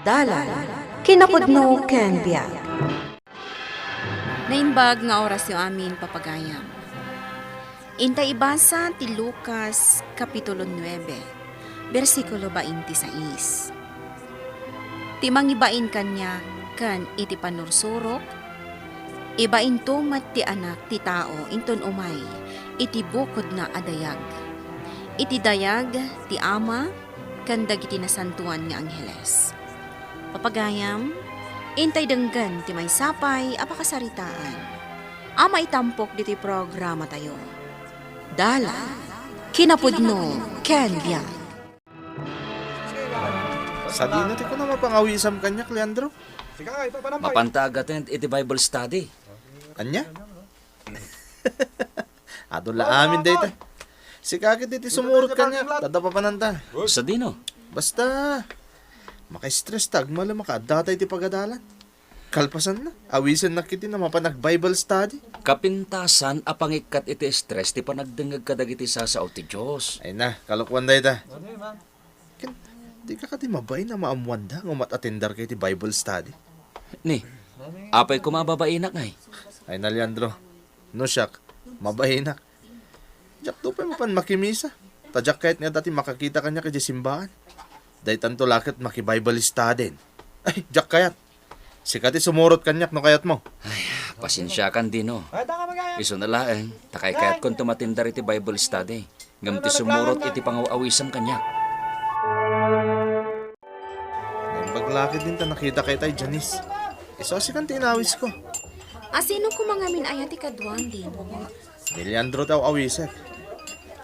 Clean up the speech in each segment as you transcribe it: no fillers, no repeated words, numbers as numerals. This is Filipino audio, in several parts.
Dalan, kinapudno ken biag. Naimbag nga oras yung amin papagayam. Intay ibasa ti Lucas Kapitulo 9, versikulo 26. Ti mangibain kanya kan iti panursurok, ibain tumat ti anak ti tao inton umay, iti bukod na adayag. Iti dayag ti ama, kan dagiti nasantuan nga angheles. Papagayam, intay denggan ti may sapay apakasaritaan. Ama itampok diti programa tayo. Dala, kinapudno, ken biag. Sa di na ti ko na mapangawisam kanyak, Leandro. Mapantagaten iti Bible study. Anya? Ato la amin data. Si kakit iti sumurot kanyak, tadapa pananta. Sa dino, Basta, maka-stress tag, mala makadatay ti pagadalan. Kalpasan na, awisan na kiti na mapanag-Bible study. kapintasan apangikat iti stress ti panagdengeg kadagiti sasao ti Dios. Ay na, kalukwan data. Ken, di ka kati mabay na maamuanda ng matatendar kay ti Bible study. Ni, apay ko mababainak ngay. Ay na, Leandro. No siyak, mabahinak. Jak to pa mapan makimisa. Tadyak kahit nga dati makakita kanya kay simbahan. Dahil tanto lakit maki-Bible study. Ay, jak kayat. Sikati sumurot kanyak no kayat mo. Pasensya kan dino. Iso na laeng, takay kayat kon tumatindar iti Bible study. Ngam ti sumurot iti pangawawisam kanya. Naimbag din ta nakita kay tay Janice. Iso si kan tinawis ko. Asino ko mangamin ayat ikaduan din? Ni Leandro taw awisek.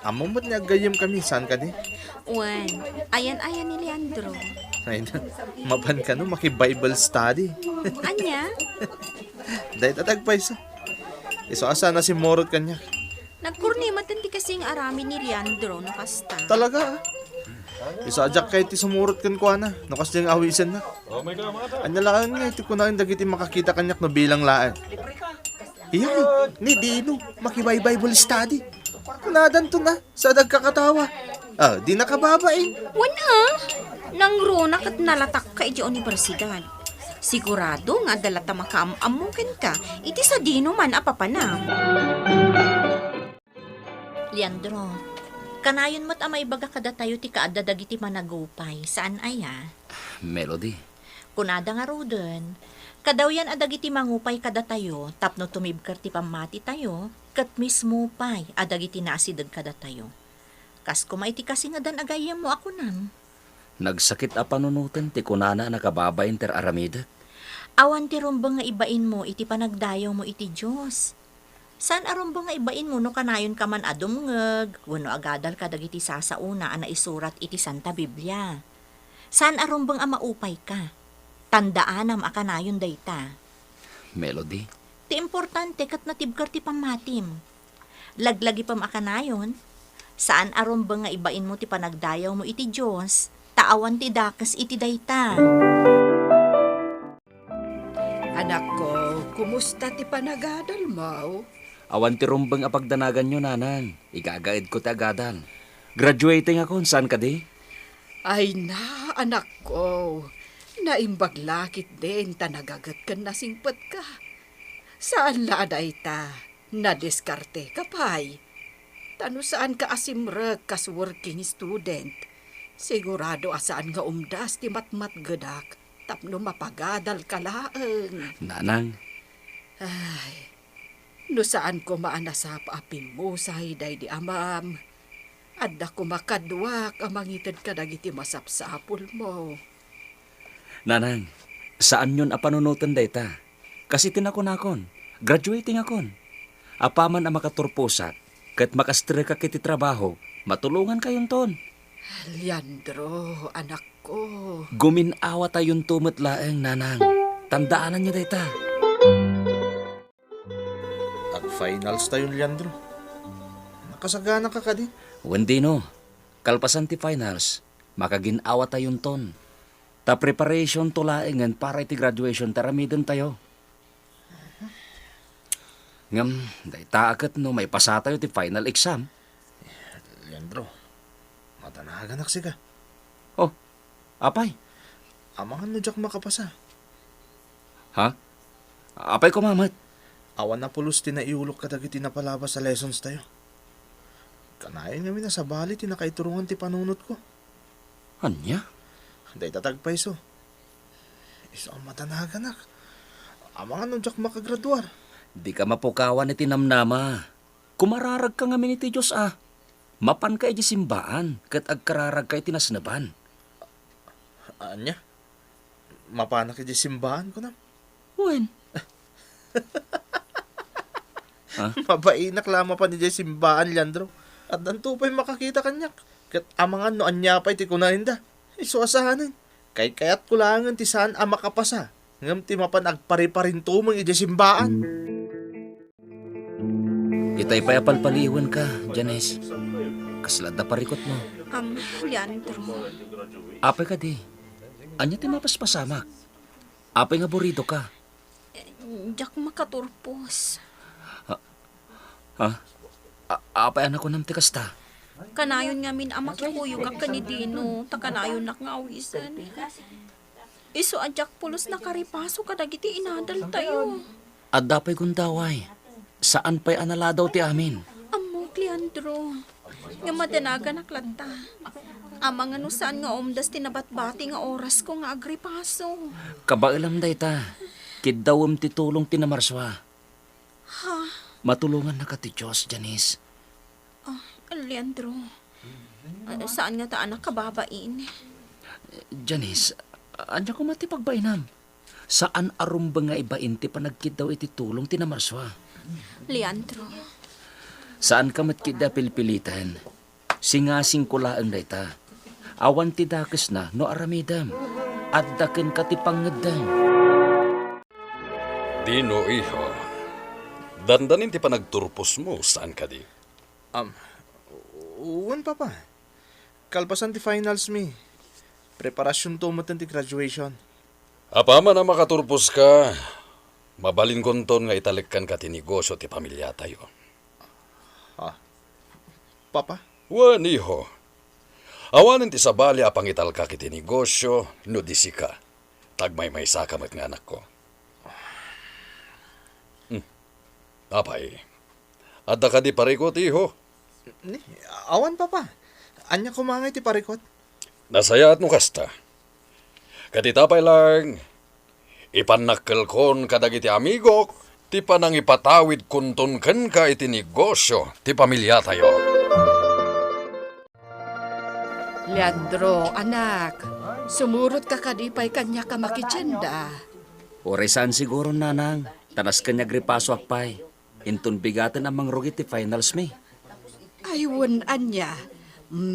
Amo mo't niya gayem kami, saan ka di? Wen, ayan-ayan ni Leandro. Ay na, mapan ka no, maki-Bible study. Anya, Dahil tatagpay sa. Iso asa na si Morot kanya. nagkurnimatan ti kasing arami ni Leandro no kasta. Talaga ah. Iso ajak kay ti sumurot kan ko na. Nakas diyang awisan na. Anya laan nga, iti ko na yung dagiti makakita kanyak no bilang laan. Iya, ni Dino, maki-Bible study. Kunadan to na, sa dagkakatawa. Ah, di nakababain. Wana, nang rona kat nalatak ka iti universidad. Sigurado nga dalata makaamamukin ka, iti sa dino man apapanam. Leandro, kanayon mo't amay baga kada tayo ti kaadda dagiti managupay. Saan aya? Melody, Kunada nga roden. Kadaw yan adagiti mangupay kada tayo, tapno tumibkar ti pamati tayo, kat mismo pay adagiti naasidad kada tayo. Kas kumaiti kasi nga dan agayam mo ako nan. nagsakit a panunutan ti kunana nakababayin ter aramida. Awan ti rumbang nga ibain mo iti panagdayaw mo iti Diyos. San arumbang nga ibain mo no kanayon ka man adumngeg, wano agadal ka dagiti sasauna ana isurat iti Santa Biblia. San arumbang a maupay ka? Tandaanam a kanayon dayta. Melody, Ti importante kat natibkar ti pamatim. Laglagi pam a kanayon, saan arumbang nga ibain mo ti panagdayaw mo iti Diyos, taawan ti dakas iti dayta. Anak ko, kumusta ti panagadal mo? awan ti rumbang apagdanagan nyo nanang. Igagaid ko ti agadal. Graduating ako, saan ka di? Ay na, anak ko. Naimbaglakit din, tanagagat ka nasingpat ka. Saan laday ta? Nadiskarte ka pay. Tano saan ka asimrek kas working student? Sigurado asaan nga umdas ti matmat gadak. Tapno mapagadal ka laeng. Nanang, Ay, no saan ko maanasap apim mo sa hiday di amam. Adda ko makadwak amangitid ka dagiti masapsapul mo. nanang, saan yun a panunutan dayta? Kasi tinakon-akon, graduating akon. Apaman a makaturpusak, kat makastre ka kiti trabaho, matulungan kayon ton. Leandro, anak ko. Guminawa tayon tumot laeng, nanang. Tandaanan niyo dayta. At finals tayo, Leandro. Nakasagana ka ka di. Wendino, kalpasan ti finals, makaginawa tayon ton. Ta preparation to laengan para iti graduation taramiden tayo. Ngam, dayta akat no may pasa tayo ti final exam. Leandro, matanagan aksi ka. Oh, apay, Amangan no jak makapasa. Ha? Apay ko mamat. Awan na pulos tinaiulok kadagiti napalabas sa lessons tayo. Kanayon kami na sa bali tinakaiturungan ti panunot ko. Anya? Day tatagpay so. Iso ang matanagan nak. Amangan no jak makagraduar. Di ka mapukawan iti namnama. Kumararag ka nga miniti Diyos Mapan ka iti simbaan, kat agkararag ka iti nasnaban. Anya? Mapanak iti simbahan ko na. Wen? Mabainak lama pa ni Jay simbahan, Leandro. At nantupay makakita kanyak. Kat amangan no anya pa iti kunahinda. Iso asahanin. Kayat kulangan ti saan makapasa. Ngam ti mapan agpari-parin tumang iti simbaan. Itay payapalpaliwan ka, Janice. Kaslad na parikot mo. Leandro. Apay ka di. Anya ti mapaspasamak. Apay nga burido ka. Jak makaturpos. Apay anak ko nam ti kasta. Kanayon nga min amak kuyog ak kanidino. Takanayon nak nga awisan. Iso ajak pulos na karipaso kadagiti inadal tayo. At dapay gundaway. Saan pa'y analadaw ti amin? Amok, Leandro. Nga madanagan aklanta. Amang ano saan nga omdas tinabat-bati nga oras ko nga agripaso. Kabailam day ta. Kidawam ti tulong tinamarswa. Ha? Matulungan na ka ti Diyos, Janice. Leandro. Saan nga ta anak kababain? Janice, anya ko matipagbainam. Saan arumba nga ibain ti panagkidaw iti tulong tinamarswa? Leandro. Saan ka matkida pilpilitan? Singasing kulaang dayta. Awan ti dakes na no aramidam. Addaken ka ti pangedam. Dino, iho. Dandanin ti panagturpos mo, saan ka di? Uwan papa. Kalpasan ti finals mi. Preparasyon to matan ti graduation. Apama na makaturpos ka, mabalin konton nga italikkan ka ti negosyo ti pamilya tayo. Papa? Wan, iho. Awanin ti sabali apang italka kiti negosyo, no disi ka. Tagmay-may sakamat nga anak ko. Apay, adda ka di parikot, iho. Ni, awan papa. Anya kumangay ti parikot. Nasaya at no kasta. Katitapay lang, ipanakkel kon kadagiti amigok, ti panang ipatawid kunton ken ka iti negosyo, ti pamilya tayo. Leandro, anak, sumurot ka kadipay kanya ka makitsenda. Oresan siguro nanang. Tanas kanya gripaso akpay. Intun bigatan amang rugit ti finals mi. Aywan, anya.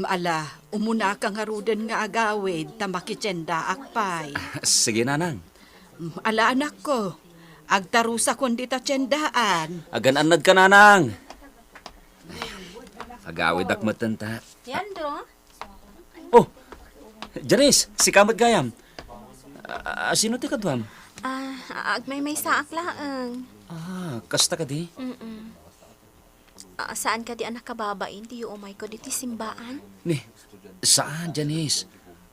Ala, umuna kang haruden nga agawid, ta makitsenda akpay. Sige nanang. Ala, anak ko, agtarusa kundi ta tsendaan. Agan-anad ka nanang. Agawid akmatan ta. Leandro? Oh, Janice, si Kamat Gayam. Sino ti kadwam? Agmay saak laang. Kasta ka di? Saan ka di anak kababain ti umay ko diti simbaan? Ni, saan, Janice?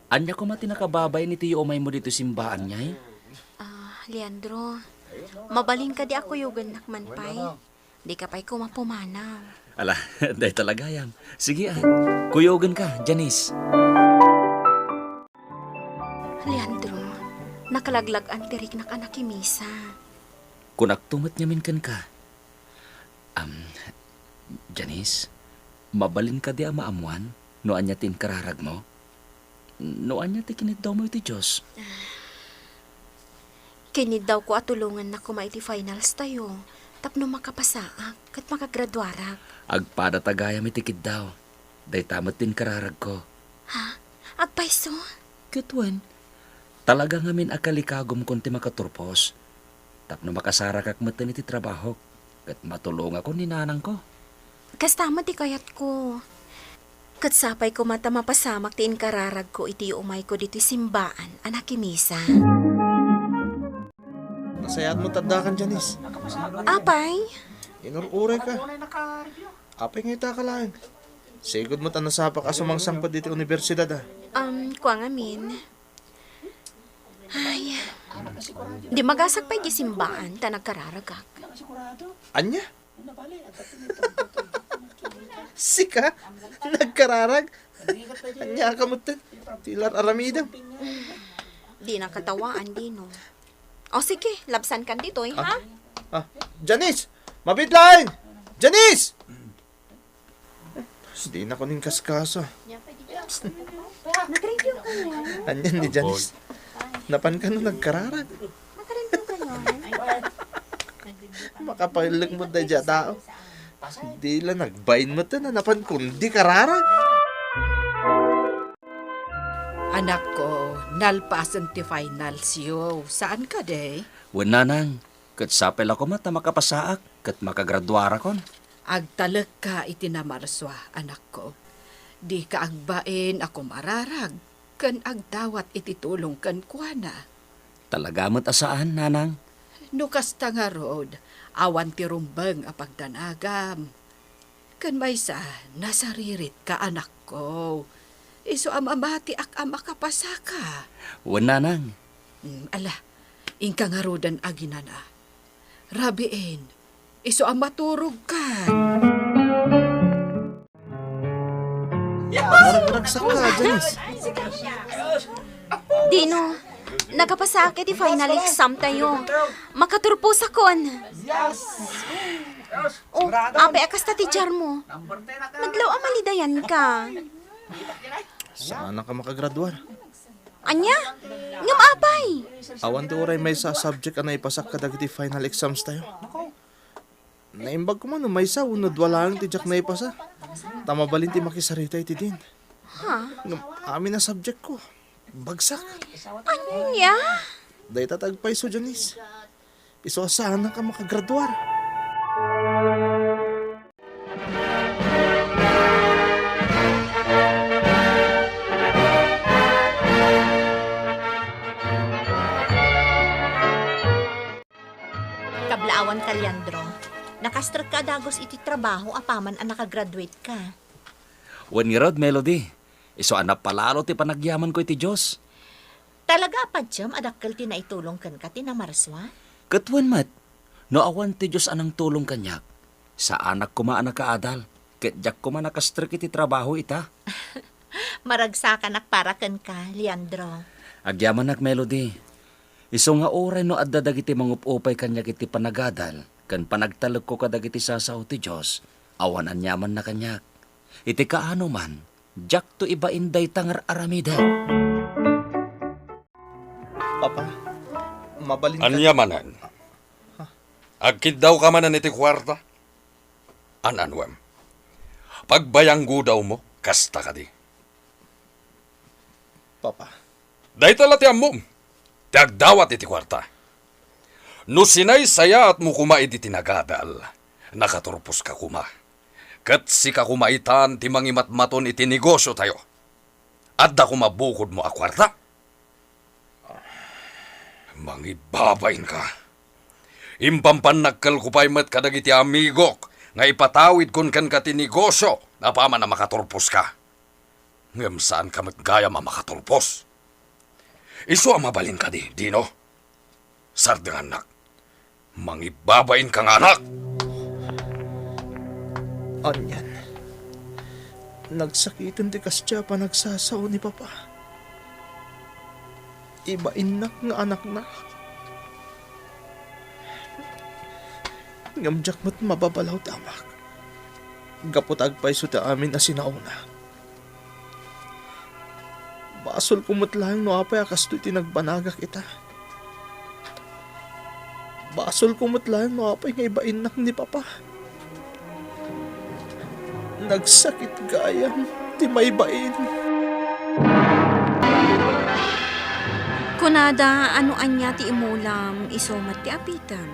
Anya ko mati nakababay ni tiyo umay mo dito simbaan niya Leandro, mabaling ka di ako yugan nakmanpay. Di ka pa'y kumapumanaw. Ala, day talaga yan. Sige kuyogan ka, Janice. Leandro, nakalaglag ang tirik na kanakimisa. Kunak tumat nyamin kan ka. Janice, mabalin ka di maamuan no anya tin kararag mo? No anya ti kinit daw mo iti Diyos? Kinid daw ko atulungan na kumay ti finals tayo. Tapno makapasaak kat makagraduarak. Agpada tagayam iti kid daw. Day tamat tin kararag ko. Ha? Agpaiso? Kitwen, talaga ngamin akalikagom kon ti makaturpos. Tapno makasarak akmatan iti trabaho. Kat matulong ako ni nanang ko. Kastama ti kayat ko. Kat sapay ko mata mapasamak ti inkararag ko iti umay ko dito simbaan, anak kimisa. Nasayat mo tadakan, Janice. Apay? Inururay ka. Apay ngita ka lang. Sigod mo tanasapak asumang sampad dito universidad Kuang amin. Ay, di magasak pa gisimbaan ta nagkararagak. Anya? Sika? Nagkararag? Anya kamutan? Tilar aramidam. Di nakatawaan din, no. O sige, labsan kan dito, ha? Janice! Mabit lang! Janice! Di na ko ning kaskasa. Anyan ni Janice. Napan ka nung nagkararag. Makapahilag mo na dyan tao. Di lang nagbain mo na napan kundi kararag. Anak ko, nalpasan ti finals yo. Saan ka, day? Wen nanang, ket sapel ako mata makapasaak, ket makagraduara kon. Agtalag ka iti na Marswa, anak ko. Di ka agbain ako mararag. Kan agdawat iti tulong kan kuana. Talaga mo't asaan, nanang? Nukas ta nga rod, awan ti rumbang a pagdanagam. Kan maysa, nasaririt ka anak ko. Iso amamati ak amakapasaka. Wen nanang, Ala, ingka nga rodan aginana. Rabiin, iso amaturog ka. Nagsak ka, Janice. Dino, nagapasakit ti final exam tayo. Makaturpos akon. Oh, ape akas ta teacher mo. Madlaw amalidayan ka. Saan ka makagraduar? Anya? Ngam apay. Awan do oray may sa subject na ipasak ka dagiti final exams tayo. Naimbag ko man, may sa unod wala ang tijak na ipasa. Tamabalin ti makisarita iti din. Amin na subject ko. Bagsak. Anya? Day tatagpay so, Janice. Iso saan ka makagraduar. Kablaawan ka, Leandro. Nakastrak ka dagos iti trabaho apaman ang nakagraduate ka. wen nga rod, Melody. Iso anap palalo ti panagyaman ko iti Diyos. Talaga pa, Jam, adakkel ti naitulong kan ka ti na Marswa? Ket wen mat, no awan ti Diyos anang tulong kanyak. Sa anak ko maan nakaadal, ket jak ko man nakastrak iti trabaho ita. Maragsakan ak para kan ka, Leandro. Agyaman nak, Melody. Iso nga oray no adda dagiti mangupupay kanyak iti panagadal, kan panagtalog ko kadagiti sasaw ti Diyos, awan anyaman na kanyak. Iti kaano man, jak to iba inday tangar aramida. Papa, mabalin ka. Anyamanan. Agkid daw ka manan iti kwarta. Ananwem. Pagbayanggo daw mo, kasta ka di. Papa, Day tala ti ammom. Ti agdawat iti kwarta. No sinay saya at mo kumaid iti nagadal. Nakaturpos ka kuma. Kat si ka kumaitan ti mangimatmaton iti negosyo tayo. Adda kumabukod mo a kwarta. Mangibabain ka. Impampan nagkalkupay met kadag iti amigok nga ipatawid kun kan ka ti negosyo na paman na makaturpos ka. Ngem saan ka matgaya makaturpos? Iso ang mabalin ka di, Dino. Sardang anak. Mangibabain kang anak. anyan. Nagsakitan ti kasya pa nagsasaw ni Papa. Ibain nga anak na. Ngamjak mo't mababalaw tamak. Gapot agpay so ta amin na sinauna. Basol kumot lang no apay akas to'y tinagbanagak ita. Basol kumot lang no apay nga ibain ni Papa. Nagsakit gayam ti may bain. Kunada, ano anya ti imulam, isumat ti apitan.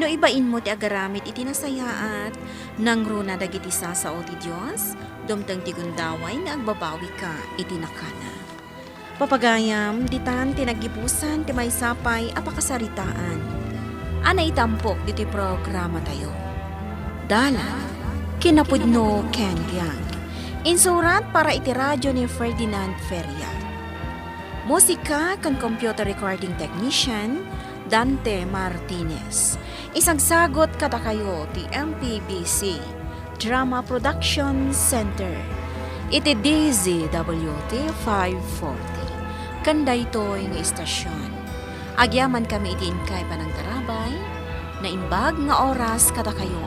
No ibain mo ti agaramit iti nasayaat, nang runa dagiti sasao ti Diyos, dumtang ti gundaway na agbabawi ka iti nakana. Papagayam, ditan tinagipusan ti may sapay apakasaritaan. Ana itampok diti programa tayo. Dala, kinapudno Ken Yang. Insurat para iti radyo ni Ferdinand Feria. Musika kan computer recording technician Dante Martinez. Isang sagot kada kayo ti MPBC Drama Production Center. Iti DZWT 540. Kanda ito'y nga istasyon. Agyaman kami iti inkay panang tarabay na imbag nga oras kada kayo